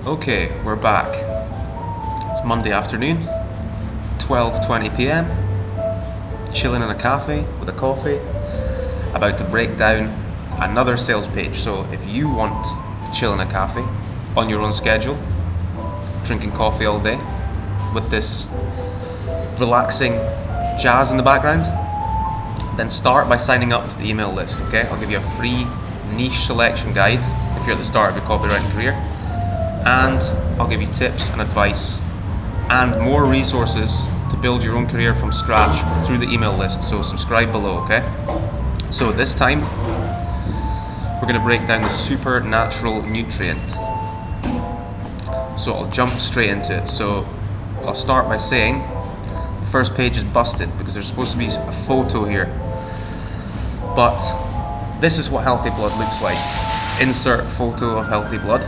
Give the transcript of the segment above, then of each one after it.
Okay, we're back. It's Monday afternoon, 12:20 p.m. Chilling in a cafe with a coffee, about to break down another sales page. So if you want to chill in a cafe on your own schedule, drinking coffee all day with this relaxing jazz in the background, then start by signing up to the email list. Okay, I'll give you a free niche selection guide if you're at the start of your copywriting career, and I'll give you tips and advice and more resources to build your own career from scratch through the email list. So subscribe below, okay? So this time we're going to break down the supernatural nutrient. So I'll jump straight into it. So I'll start by saying the first page is busted because there's supposed to be a photo here, but this is what healthy blood looks like. Insert photo of healthy blood.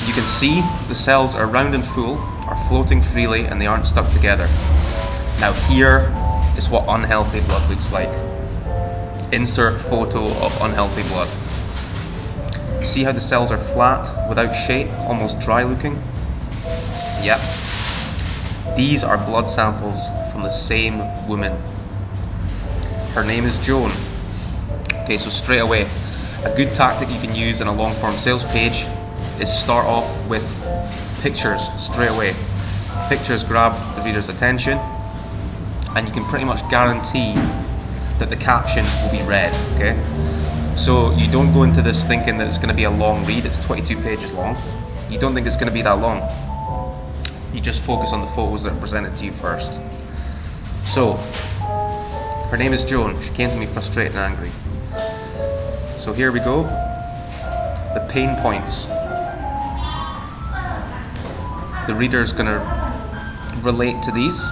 You can see the cells are round and full, are floating freely, and they aren't stuck together. Now here is what unhealthy blood looks like. Insert photo of unhealthy blood. See how the cells are flat, without shape, almost dry looking? Yep. These are blood samples from the same woman. Her name is Joan. Okay, so straight away, a good tactic you can use in a long-form sales page is start off with pictures straight away. Pictures grab the reader's attention, and you can pretty much guarantee that the caption will be read, okay? So you don't go into this thinking that it's going to be a long read. It's 22 pages long. You don't think it's going to be that long. You just focus on the photos that are presented to you first. So, her name is Joan. She came to me frustrated and angry. So here we go. The pain points. The reader is going to relate to these.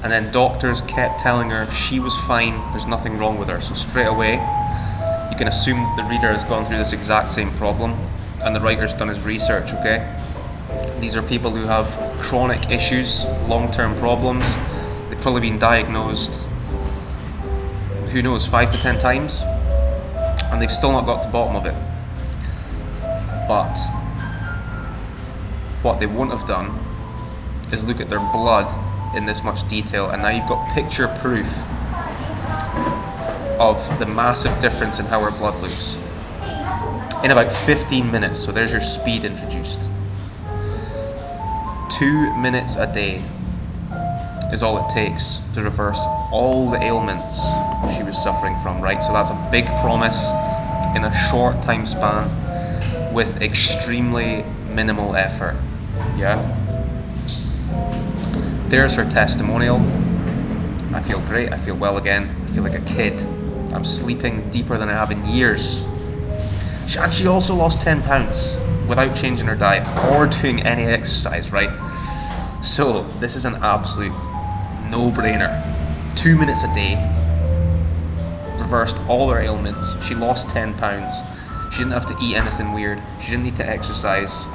And then doctors kept telling her she was fine, there's nothing wrong with her. So straight away, you can assume that the reader has gone through this exact same problem and the writer's done his research, okay? These are people who have chronic issues, long-term problems. They've probably been diagnosed, who knows, 5 to 10 times, and they've still not got to the bottom of it. But what they won't have done is look at their blood in this much detail, and now you've got picture proof of the massive difference in how our blood looks in about 15 minutes. So there's your speed introduced. 2 minutes a day is all it takes to reverse all the ailments she was suffering from, right? So that's a big promise in a short time span with extremely minimal effort. Yeah? There's her testimonial. I feel great, I feel well again, I feel like a kid. I'm sleeping deeper than I have in years. And she also lost 10 pounds without changing her diet or doing any exercise, right? So this is an absolute no-brainer. 2 minutes a day, reversed all her ailments. She lost 10 pounds. She didn't have to eat anything weird. She didn't need to exercise,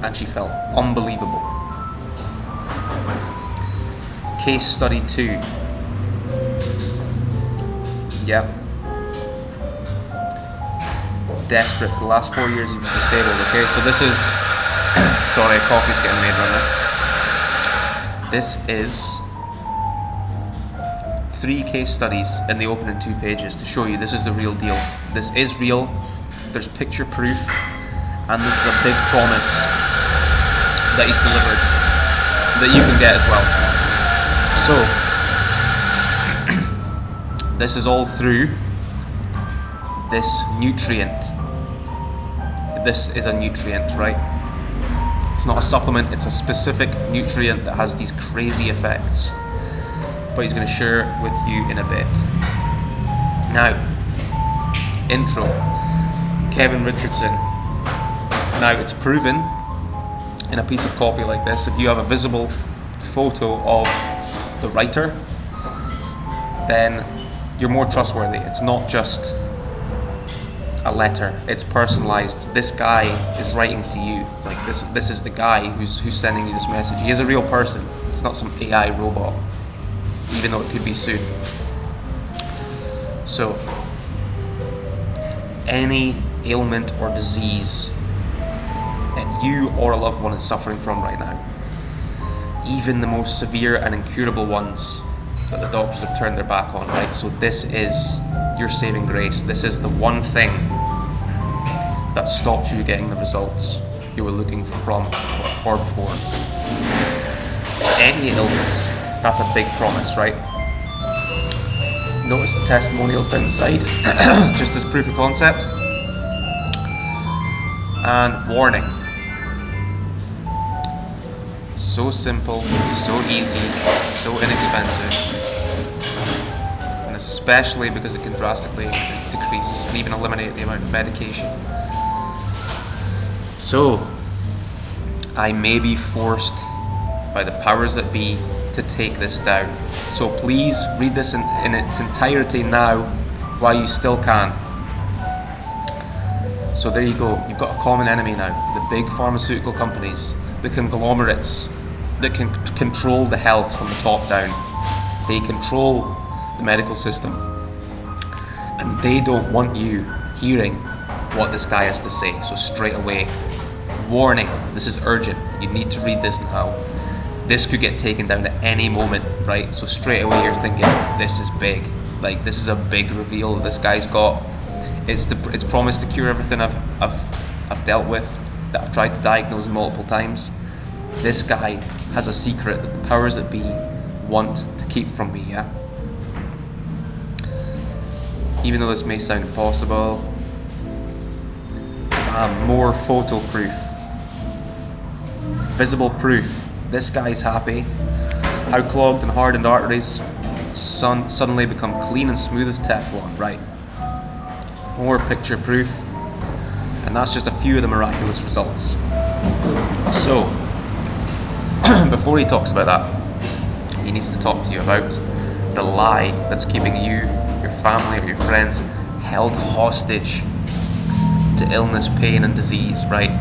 and she felt unbelievable. Case study 2. Yep. Desperate. For the last 4 years he was disabled, okay? So this is, sorry, coffee's getting made right now. This is 3 case studies in the opening 2 pages to show you this is the real deal. This is real. There's picture proof, and this is a big promise that he's delivered that you can get as well. So this is all through this nutrient. This is a nutrient, right? It's not a supplement, it's a specific nutrient that has these crazy effects, but he's going to share it with you in a bit. Now, intro, Kevin Richardson. Now, it's proven in a piece of copy like this, if you have a visible photo of the writer, then you're more trustworthy. It's not just a letter, it's personalized. This guy is writing to you. Like this is the guy who's sending you this message. He is a real person. It's not some AI robot, even though it could be soon. So any ailment or disease that you or a loved one is suffering from right now. Even the most severe and incurable ones that the doctors have turned their back on, right? So this is your saving grace. This is the one thing that stopped you getting the results you were looking for before. Any illness, that's a big promise, right? Notice the testimonials down the side, just as proof of concept. And warning. So simple, so easy, so inexpensive, and especially because it can drastically decrease and even eliminate the amount of medication. So, I may be forced by the powers that be to take this down. So please read this in its entirety now while you still can. So there you go, you've got a common enemy now. The big pharmaceutical companies, the conglomerates that can control the health from the top down. They control the medical system. And they don't want you hearing what this guy has to say. So straight away, warning, this is urgent. You need to read this now. This could get taken down at any moment, right? So straight away you're thinking, this is big. Like, this is a big reveal that this guy's got. It's promised to cure everything I've dealt with, that I've tried to diagnose multiple times. This guy has a secret that the powers that be want to keep from me, yeah? Even though this may sound impossible, more photo proof. Visible proof. This guy's happy. How clogged and hardened arteries suddenly become clean and smooth as Teflon, right? More picture proof. And that's just a few of the miraculous results. So, before he talks about that, he needs to talk to you about the lie that's keeping you, your family, or your friends held hostage to illness, pain, and disease, right?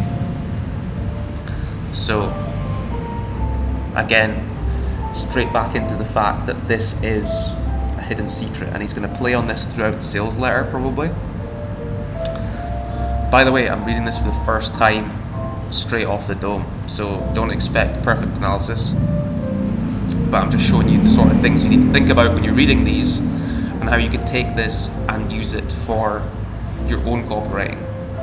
So, again, straight back into the fact that this is a hidden secret, and he's going to play on this throughout the sales letter, probably. By the way, I'm reading this for the first time straight off the dome, so don't expect perfect analysis, but I'm just showing you the sort of things you need to think about when you're reading these, and how you can take this and use it for your own copywriting.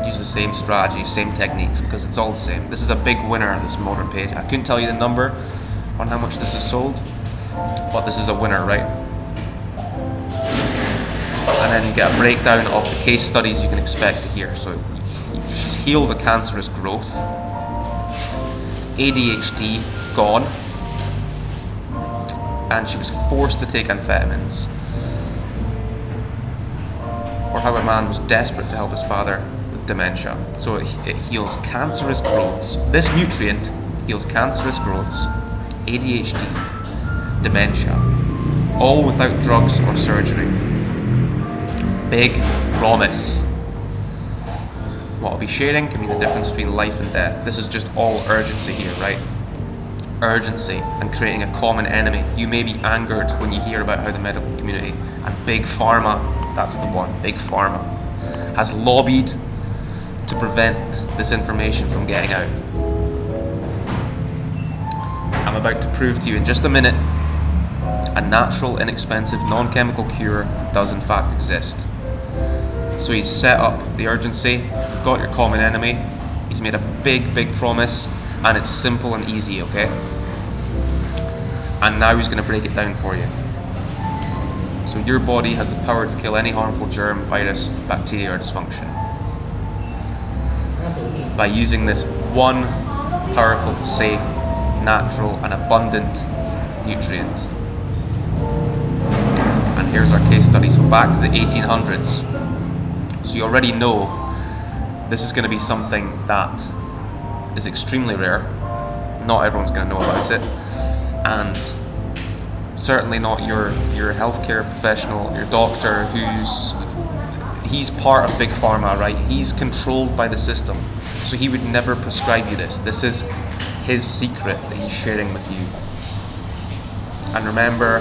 Use the same strategy, same techniques, because it's all the same. This is a big winner on this modern page. I couldn't tell you the number on how much this is sold, but this is a winner, right? And then you get a breakdown of the case studies you can expect to hear. So she's healed a cancerous growth, ADHD gone, and she was forced to take amphetamines. Or how a man was desperate to help his father with dementia. So it heals cancerous growths. This nutrient heals cancerous growths, ADHD, dementia, all without drugs or surgery. Big promise. What I'll be sharing can be the difference between life and death. This is just all urgency here, right? Urgency and creating a common enemy. You may be angered when you hear about how the medical community and Big Pharma, that's the one, Big Pharma, has lobbied to prevent this information from getting out. I'm about to prove to you in just a minute a natural, inexpensive, non-chemical cure does in fact exist. So he's set up the urgency, you've got your common enemy, he's made a big promise, and it's simple and easy, okay? And now he's going to break it down for you. So your body has the power to kill any harmful germ, virus, bacteria, or dysfunction by using this one powerful, safe, natural, and abundant nutrient. And here's our case study. So back to the 1800s. So you already know this is going to be something that is extremely rare. Not everyone's going to know about it, and certainly not your healthcare professional, your doctor, he's part of Big Pharma, right? He's controlled by the system, so he would never prescribe you this. This is his secret that he's sharing with you. And remember,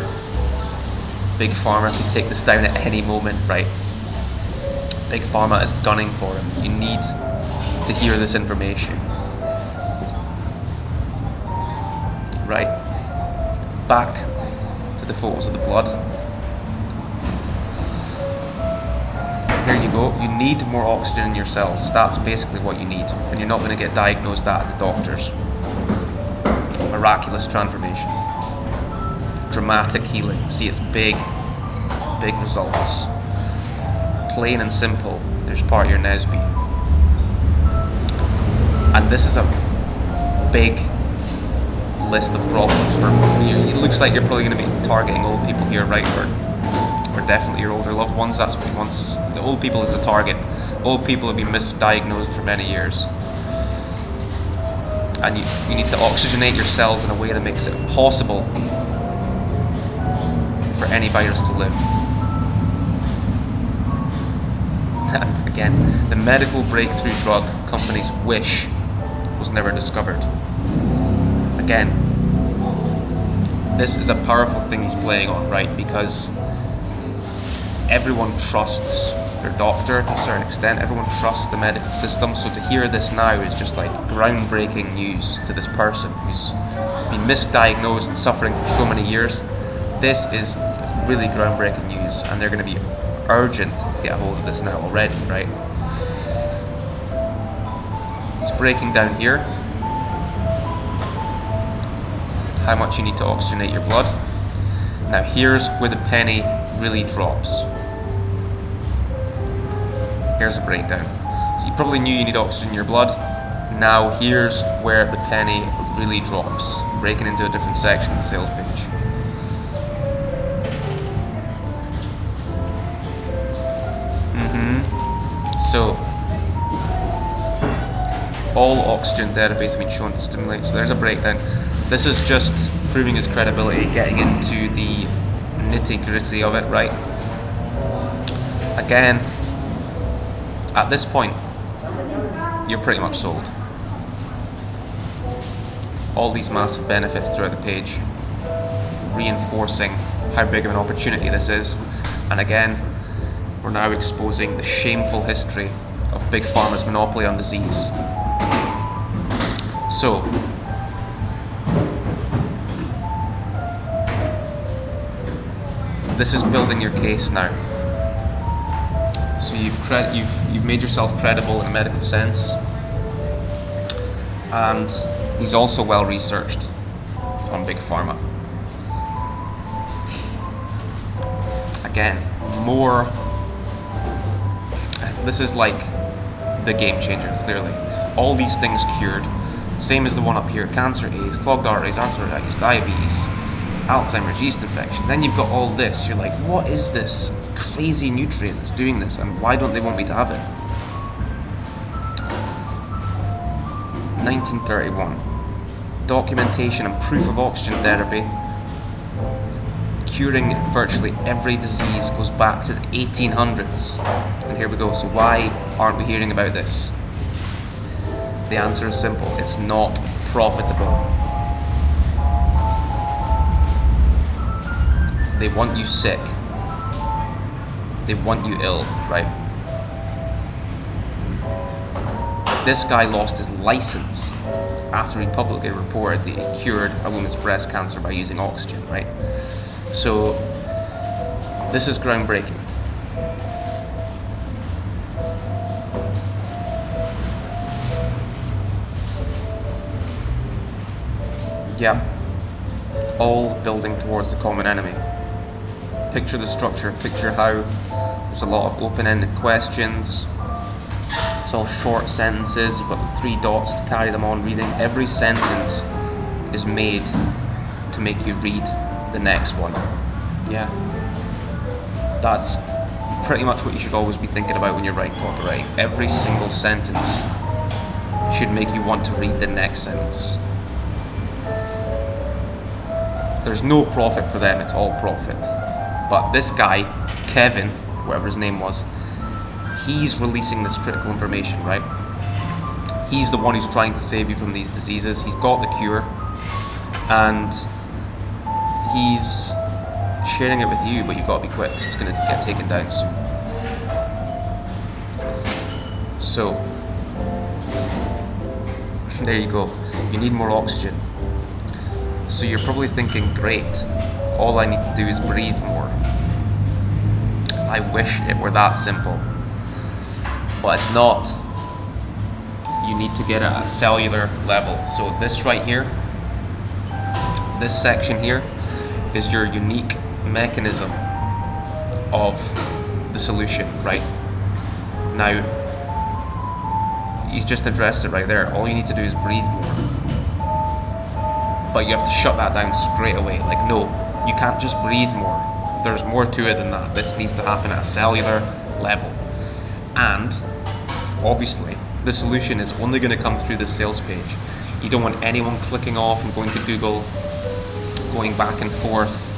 Big Pharma can take this down at any moment, right? Big Pharma is gunning for him. You need to hear this information. Right, back to the photos of the blood. Here you go. You need more oxygen in your cells. That's basically what you need. And you're not going to get diagnosed that at the doctors. Miraculous transformation. Dramatic healing. See, it's big results. Plain and simple. There's part of your Nesby. And this is a big list of problems for you. It looks like you're probably going to be targeting old people here, right? Or definitely your older loved ones. That's what he wants. The old people is the target. Old people have been misdiagnosed for many years. And you need to oxygenate your cells in a way that makes it possible for any virus to live. And again, the medical breakthrough drug companies wish was never discovered. Again, this is a powerful thing he's playing on, right? Because everyone trusts their doctor to a certain extent. Everyone trusts the medical system. So to hear this now is just like groundbreaking news to this person who's been misdiagnosed and suffering for so many years. This is really groundbreaking news, and they're going to be urgent to get a hold of this now already, right? It's breaking down here how much you need to oxygenate your blood. Now here's where the penny really drops. Here's a breakdown. So you probably knew you need oxygen in your blood. Now here's where the penny really drops, breaking into a different section of the sales page. So all oxygen therapies have been shown to stimulate. So there's a breakdown. This is just proving his credibility, getting into the nitty-gritty of it, right? Again, at this point, you're pretty much sold. All these massive benefits throughout the page, reinforcing how big of an opportunity this is. And again, we're now exposing the shameful history of Big Pharma's monopoly on disease. So, this is building your case now. So you've made yourself credible in a medical sense, and he's also well researched on Big Pharma. Again, more. This is like the game changer, clearly. All these things cured, same as the one up here: cancer, AIDS, clogged arteries, arthritis, diabetes, Alzheimer's, yeast infection. Then you've got all this. You're like, what is this crazy nutrient that's doing this, and why don't they want me to have it? 1931. Documentation and proof of oxygen therapy curing virtually every disease goes back to the 1800s. And here we go. So why aren't we hearing about this? The answer is simple. It's not profitable. They want you sick. They want you ill, right? This guy lost his license after he publicly reported that he cured a woman's breast cancer by using oxygen, right? So this is groundbreaking. Yeah, all building towards the common enemy. Picture the structure, picture how there's a lot of open-ended questions. It's all short sentences, you've got the 3 dots to carry them on reading. Every sentence is made to make you read the next one. Yeah, that's pretty much what you should always be thinking about when you're writing copywriting. Every single sentence should make you want to read the next sentence. There's no profit for them, it's all profit. But this guy, Kevin, whatever his name was, he's releasing this critical information, right? He's the one who's trying to save you from these diseases. He's got the cure, and he's sharing it with you, but you've got to be quick because it's going to get taken down soon. So there you go. You need more oxygen. So you're probably thinking, great, all I need to do is breathe more. I wish it were that simple. But it's not. You need to get at a cellular level. So this right here, this section here, is your unique mechanism of the solution, right? Now, he's just addressed it right there. All you need to do is breathe more. But you have to shut that down straight away. Like, no, you can't just breathe more. There's more to it than that. This needs to happen at a cellular level. And obviously, the solution is only going to come through the sales page. You don't want anyone clicking off and going to Google, going back and forth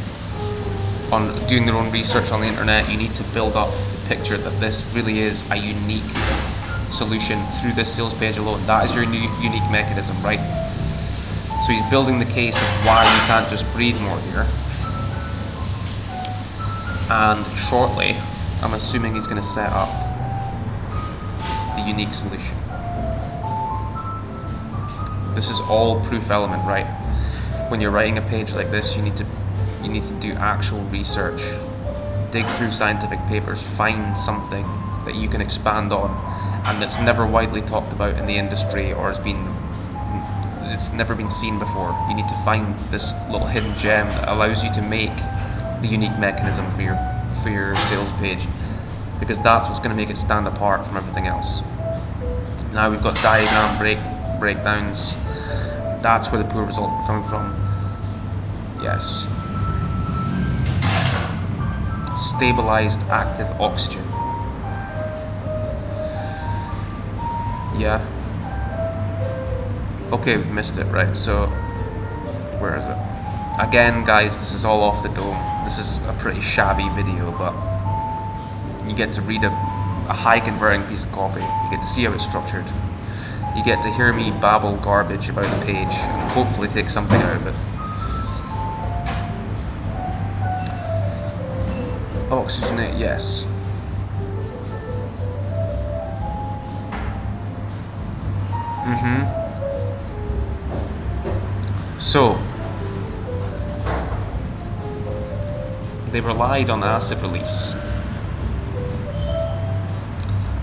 on doing their own research on the internet. You need to build up the picture that this really is a unique solution through this sales page alone. That is your unique mechanism, right? So he's building the case of why you can't just breathe more here. And shortly, I'm assuming he's going to set up the unique solution. This is all proof element, right? When you're writing a page like this, you need to do actual research, dig through scientific papers, find something that you can expand on and that's never widely talked about in the industry or it's never been seen before. You need to find this little hidden gem that allows you to make the unique mechanism for your sales page, because that's what's going to make it stand apart from everything else. Now we've got diagram breakdowns. That's where the poor results are coming from. Yes. Stabilized active oxygen. Yeah. Okay, we missed it, right? So, where is it? Again, guys, this is all off the dome. This is a pretty shabby video, but you get to read a high converting piece of copy. You get to see how it's structured. You get to hear me babble garbage about the page and hopefully take something out of it. Oxygenate, yes. So, they relied on acid release.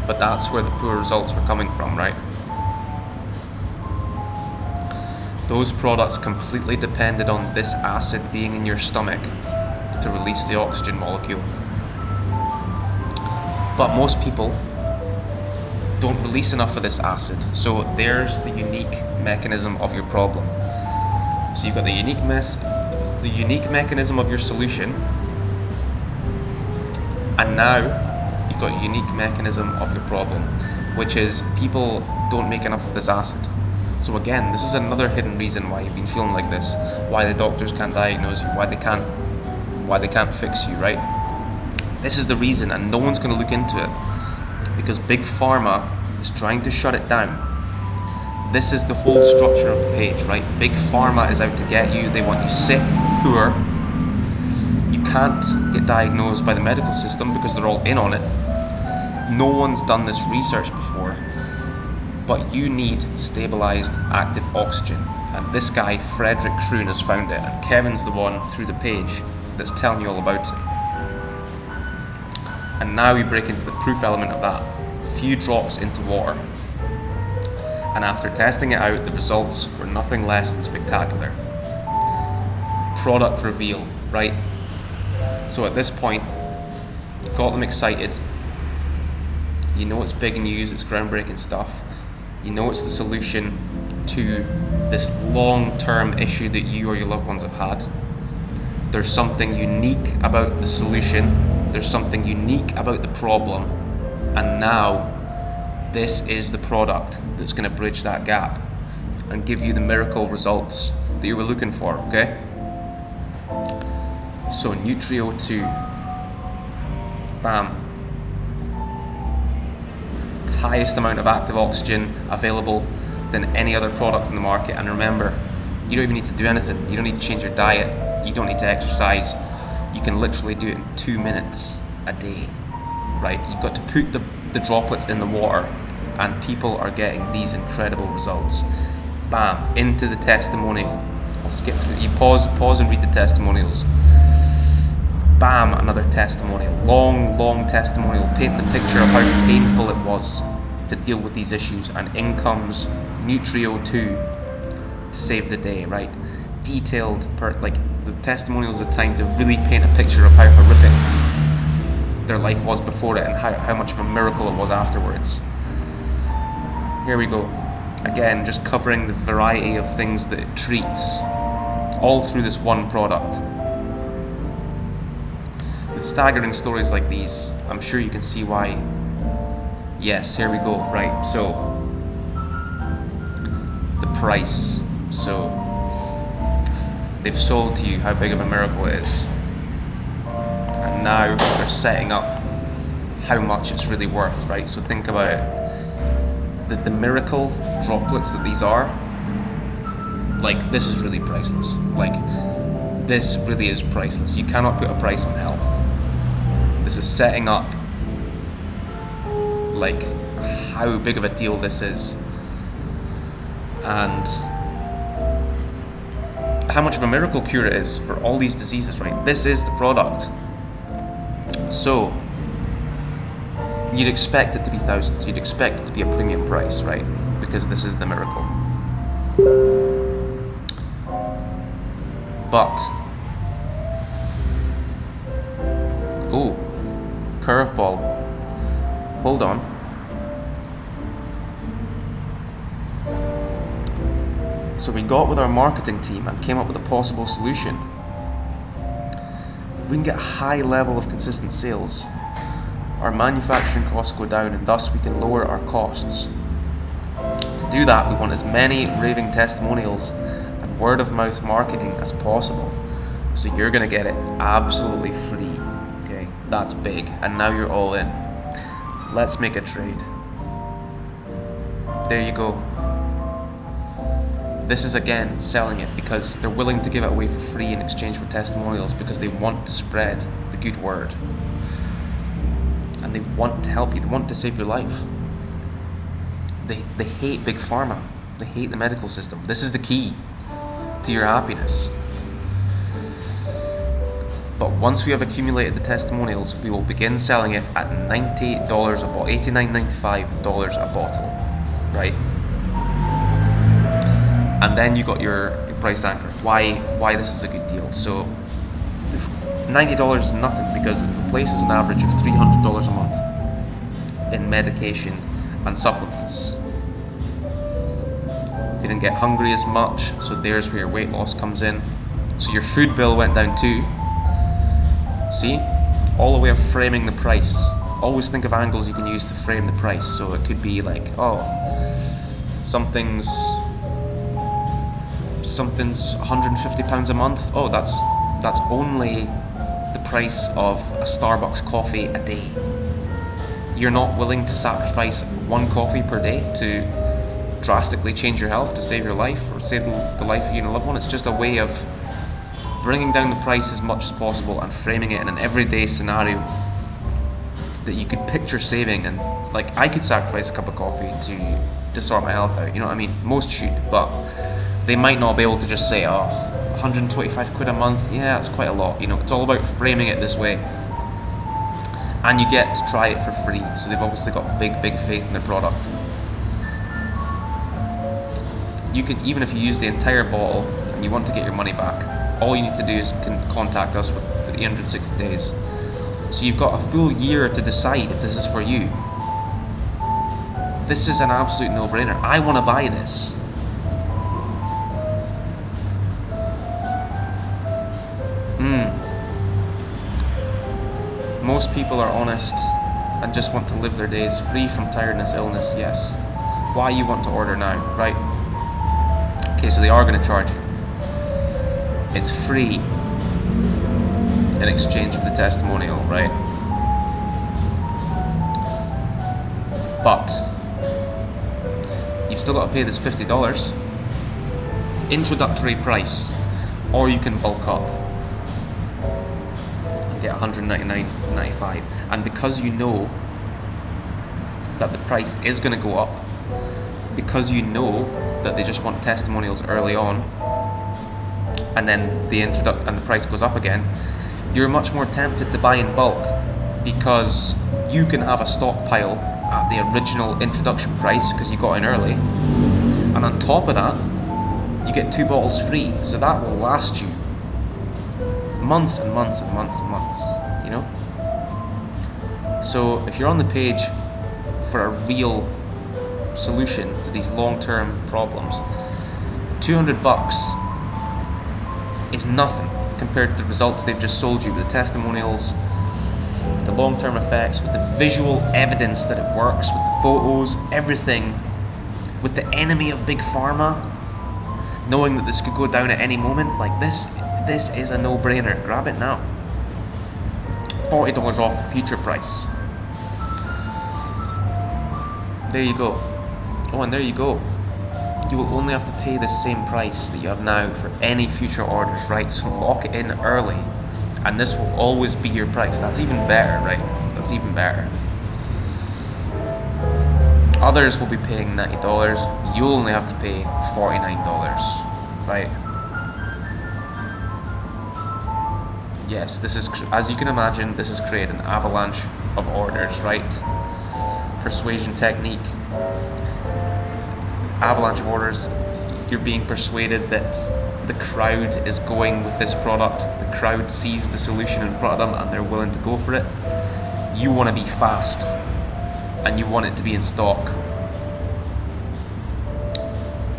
But that's where the poor results were coming from, right? Those products completely depended on this acid being in your stomach to release the oxygen molecule. But most people don't release enough of this acid. So there's the unique mechanism of your problem. So you've got the unique mechanism of your solution, and now you've got a unique mechanism of your problem, which is people don't make enough of this acid. So again, this is another hidden reason why you've been feeling like this, why the doctors can't diagnose you, why they can't fix you, right? This is the reason, and no one's going to look into it because Big Pharma is trying to shut it down. This is the whole structure of the page, right? Big Pharma is out to get you. They want you sick, poor. You can't get diagnosed by the medical system because they're all in on it. No one's done this research before. But you need stabilized active oxygen. And this guy, Frederick Kroon, has found it. And Kevin's the one through the page that's telling you all about it. And now we break into the proof element of that. Few drops into water. And after testing it out, the results were nothing less than spectacular. Product reveal, right? So at this point, you got them excited. You know it's big news, it's groundbreaking stuff. You know it's the solution to this long-term issue that you or your loved ones have had. There's something unique about the solution. There's something unique about the problem. And now, this is the product that's going to bridge that gap and give you the miracle results that you were looking for, okay? So Nutrio 2, bam. Highest amount of active oxygen available than any other product in the market. And remember, you don't even need to do anything. You don't need to change your diet. You don't need to exercise. You can literally do it in 2 minutes a day, right? You've got to put the droplets in the water and people are getting these incredible results. Bam, into the testimonial. I'll skip through. You pause and read the testimonials. Bam, another testimonial. Long testimonial, painting the picture of how painful it was to deal with these issues, and in comes Nutrio 2 to save the day, right? Detailed, the testimonials are time to really paint a picture of how horrific their life was before it and how much of a miracle it was afterwards. Here we go. Again, just covering the variety of things that it treats, all through this one product. With staggering stories like these, I'm sure you can see why. Yes, here we go. Right, so the price. So they've sold to you how big of a miracle it is, and now they're setting up how much it's really worth, right? So think about it. The miracle droplets that these are, like, this is really priceless. Like, this really is priceless. You cannot put a price on health. This is setting up, like, how big of a deal this is, and how much of a miracle cure it is for all these diseases, right? This is the product. So you'd expect it to be thousands. You'd expect it to be a premium price, right? Because this is the miracle. But, oh, curveball. Hold on. So we got with our marketing team and came up with a possible solution. If we can get a high level of consistent sales, our manufacturing costs go down, and thus we can lower our costs. To do that, we want as many raving testimonials and word of mouth marketing as possible. So you're going to get it absolutely free. Okay, that's big. And now you're all in. Let's make a trade. There you go. This is again selling it because they're willing to give it away for free in exchange for testimonials, because they want to spread the good word. And they want to help you. They want to save your life. They hate big pharma. They hate the medical system. This is the key to your happiness. But once we have accumulated the testimonials, we will begin selling it at $90 a bottle, $89.95 a bottle, right? And then you got your price anchor. Why this is a good deal? So $90 is nothing, because it replaces an average of $300 a month in medication and supplements. You didn't get hungry as much, so there's where your weight loss comes in. So your food bill went down too. See? All the way of framing the price. Always think of angles you can use to frame the price. So it could be like, oh, something's £150 a month. Oh, that's only the price of a Starbucks coffee a day. You're not willing to sacrifice one coffee per day to drastically change your health, to save your life, or save the life of your loved one. It's just a way of bringing down the price as much as possible and framing it in an everyday scenario that you could picture saving. And like, I could sacrifice a cup of coffee to sort my health out, you know what I mean? Most should, but they might not be able to just say, oh, 125 quid a month, yeah, that's quite a lot. You know, it's all about framing it this way. And you get to try it for free, so they've obviously got big faith in their product. You can, even if you use the entire bottle and you want to get your money back, all you need to do is contact us with 360 days. So you've got a full year to decide if this is for you. This is an absolute no-brainer. I want to buy this. Most people are honest and just want to live their days free from tiredness, illness, yes. Why you want to order now, right? Okay, so they are going to charge you. It's free in exchange for the testimonial, right? But you've still got to pay this $50 introductory price, or you can bulk up and get $199.95. And because you know that the price is going to go up, because you know that they just want testimonials early on, and then the price goes up again, you're much more tempted to buy in bulk, because you can have a stockpile at the original introduction price because you got in early, and on top of that you get 2 bottles free, so that will last you months and months and months and months, you know. So if you're on the page for a real solution to these long-term problems, $200 is nothing compared to the results they've just sold you with the testimonials, with the long-term effects, with the visual evidence that it works, with the photos, everything, with the enemy of big pharma, knowing that this could go down at any moment. Like, this is a no-brainer. Grab it now. $40 off the future price. There you go. Oh, and there you go. You will only have to pay the same price that you have now for any future orders, right? So lock it in early, and this will always be your price. That's even better, right? That's even better. Others will be paying $90. You'll only have to pay $49, right? Yes, this is, as you can imagine, this has created an avalanche of orders, right? Persuasion technique. Avalanche of orders. You're being persuaded that the crowd is going with this product. The crowd sees the solution in front of them and they're willing to go for it. You want to be fast and you want it to be in stock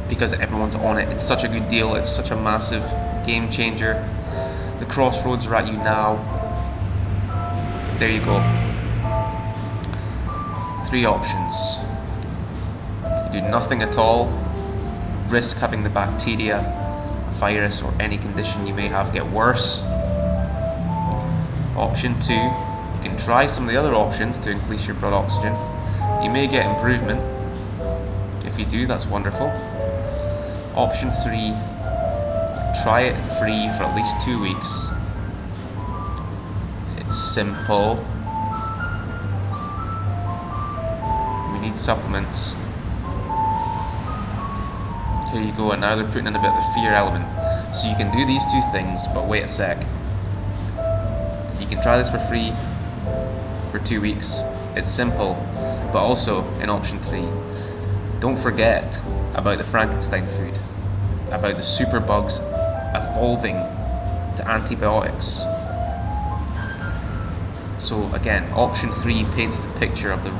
because everyone's on it. It's such a good deal. It's such a massive game changer. The crossroads are at you now. There you go. 3 options. You do nothing at all, risk having the bacteria, virus, or any condition you may have get worse. Option 2, you can try some of the other options to increase your blood oxygen. You may get improvement. If you do, that's wonderful. Option 3, try it free for at least 2 weeks. It's simple. We need supplements. Here you go, and now they're putting in a bit of the fear element. So you can do these 2 things, but wait a sec. You can try this for free for 2 weeks. It's simple, but also in option 3, don't forget about the Frankenstein food, about the superbugs evolving to antibiotics. So again, option 3 paints the picture of the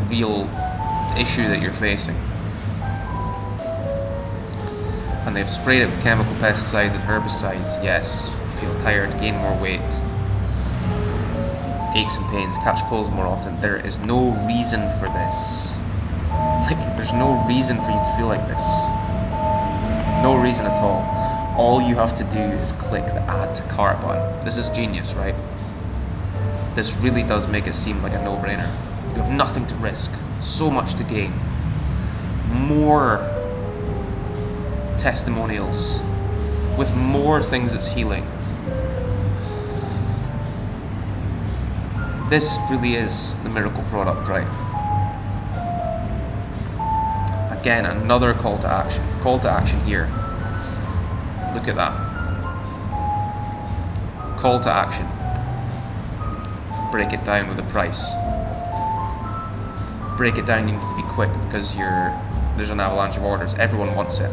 real issue that you're facing. And they've sprayed it with chemical pesticides and herbicides. Yes, you feel tired, gain more weight, aches and pains, catch colds more often. There is no reason for this. There's no reason for you to feel like this. No reason at all. All you have to do is click the add to cart button. This is genius, right? This really does make it seem like a no-brainer. You have nothing to risk, so much to gain. More testimonials with more things that's healing. This really is the miracle product, right? Again, another call to action. Call to action here. Look at that. Call to action. Break it down with a price. Break it down, you need to be quick because there's an avalanche of orders. Everyone wants it.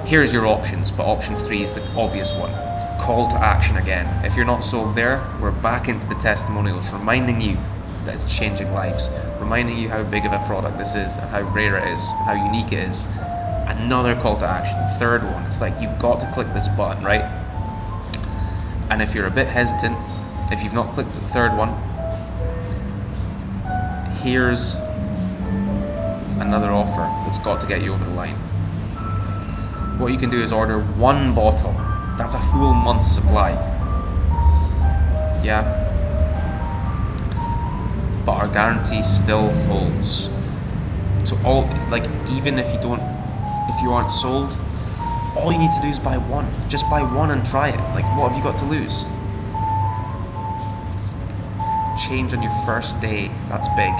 Here's your options, but option 3 is the obvious one. Call to action again. If you're not sold there, we're back into the testimonials, reminding you that it's changing lives, reminding you how big of a product this is, and how rare it is, and how unique it is. Another call to action, third one. It's like you've got to click this button, right? And if you're a bit hesitant, if you've not clicked the third one, here's another offer that's got to get you over the line. What you can do is order 1 bottle. That's a full month's supply. Yeah. But our guarantee still holds. So even if you aren't sold, all you need to do is buy 1. Just buy 1 and try it. What have you got to lose? Change on your first day. That's big.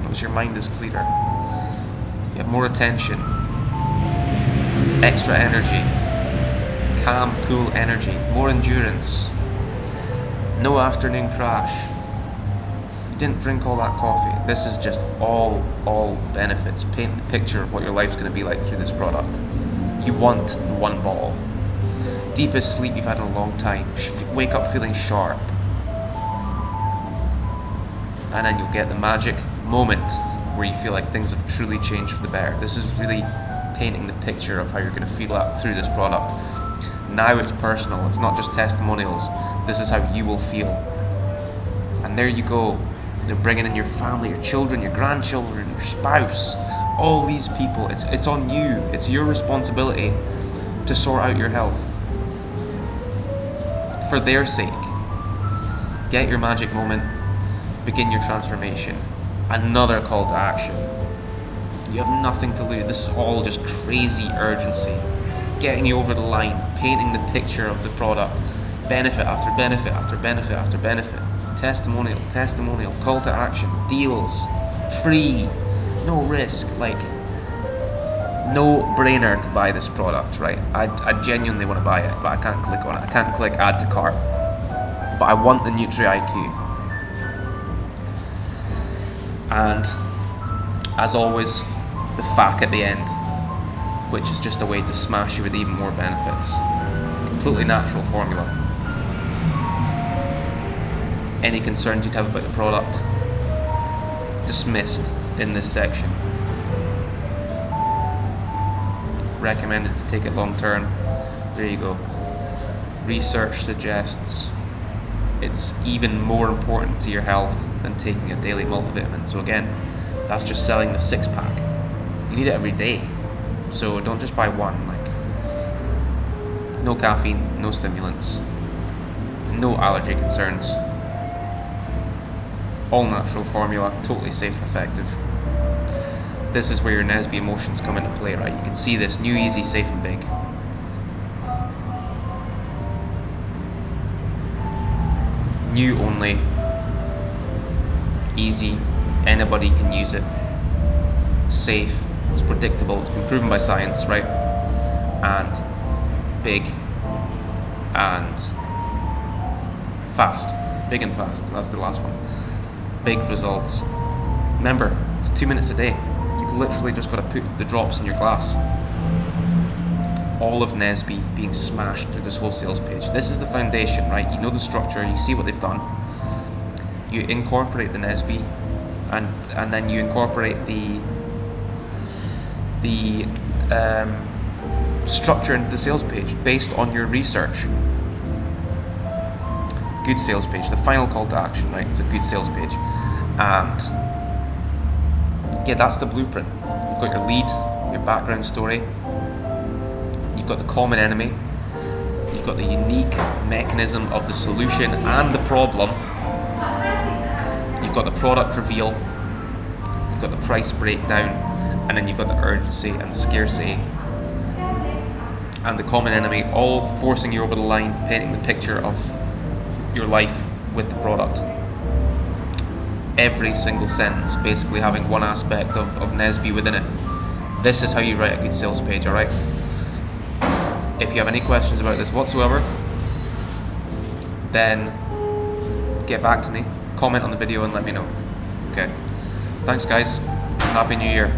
Notice your mind is clearer. You have more attention, extra energy, calm, cool energy, more endurance, no afternoon crash. You didn't drink all that coffee. This is just all benefits. Paint the picture of what your life's going to be like through this product. You want the one bottle. Deepest sleep you've had in a long time. Wake up feeling sharp. And then you'll get the magic moment where you feel like things have truly changed for the better. This is really painting the picture of how you're going to feel that through this product. Now it's personal. It's not just testimonials. This is how you will feel. And there you go. They're bringing in your family, your children, your grandchildren, your spouse, all these people. It's on you. It's your responsibility to sort out your health. For their sake. Get your magic moment. Begin your transformation. Another call to action. You have nothing to lose. This is all just crazy urgency. Getting you over the line, painting the picture of the product. Benefit after benefit after benefit after benefit. Testimonial, call to action, deals, free, no risk, like no brainer to buy this product, right? I genuinely want to buy it, but I can't click on it. I can't click add to cart. But I want the Nutri IQ. And as always, the FAQ at the end, which is just a way to smash you with even more benefits. Completely natural formula. Any concerns you'd have about the product, dismissed in this section. Recommended to take it long term. There you go. Research suggests it's even more important to your health than taking a daily multivitamin. So again, that's just selling the 6-pack. You need it every day. So don't just buy one. Like, no caffeine, no stimulants, no allergy concerns. All natural formula, totally safe and effective. This is where your Nesby emotions come into play, right? You can see this, new, easy, safe and big. New only, easy, anybody can use it. Safe, it's predictable, it's been proven by science, right? And big and fast. Big and fast, that's the last one. Big results. Remember, it's 2 minutes a day. You've literally just got to put the drops in your glass. All of Nesby being smashed through this whole sales page. This is the foundation, right? You know the structure, you see what they've done. You incorporate the Nesby, and then you incorporate the structure into the sales page based on your research. Good sales page, the final call to action, right? It's a good sales page. And yeah, that's the blueprint. You've got your lead, your background story, you've got the common enemy, you've got the unique mechanism of the solution and the problem, you've got the product reveal, you've got the price breakdown, and then you've got the urgency and the scarcity and the common enemy, all forcing you over the line, painting the picture of your life with the product. Every single sentence basically having one aspect of Nesby within it. This is how you write a good sales page, alright? If you have any questions about this whatsoever, then get back to me, comment on the video and let me know. Okay. Thanks guys. Happy New Year.